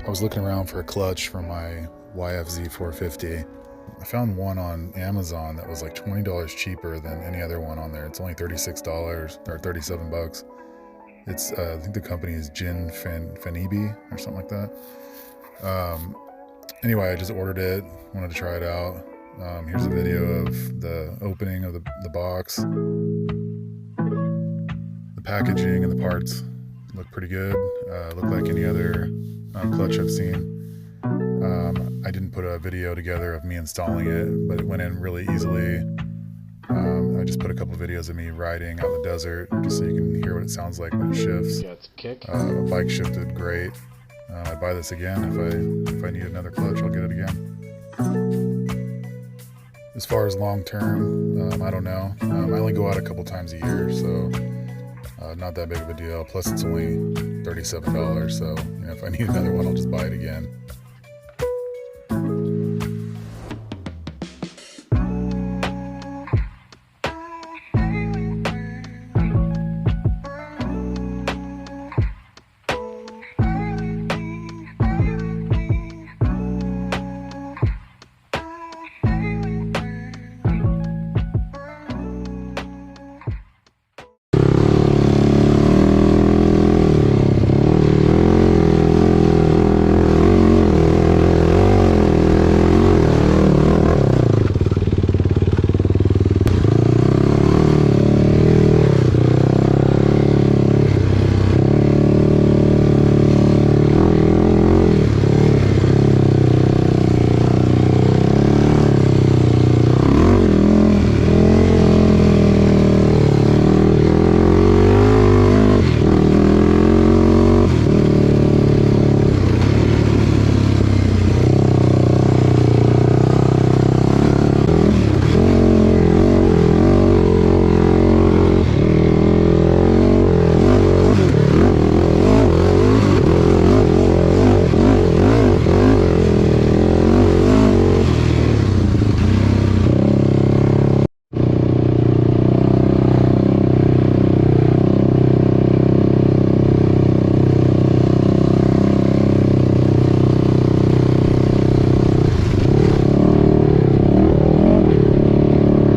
I was looking around for a clutch for my YFZ 450. I found one on Amazon that was like $20 cheaper than any other one on there. It's only $36 or 37 bucks. It's I think the company is JINFANNIBI or something like that. Anyway, I just ordered it, wanted to try it out. Here's a video of the opening of the box. The packaging and the parts look pretty good. Look like any other clutch I've seen. I didn't put a video together of me installing it, but it went in really easily. I just put a couple videos of me riding out in the desert just so you can hear what it sounds like when it shifts. Yeah, it's kick. Bike shifted great. I'd buy this again. If I need another clutch, I'll get it again. As far as long term, I don't know. I only go out a couple times a year, so not that big of a deal. Plus, it's only $37, so if I need another one, I'll just buy it again.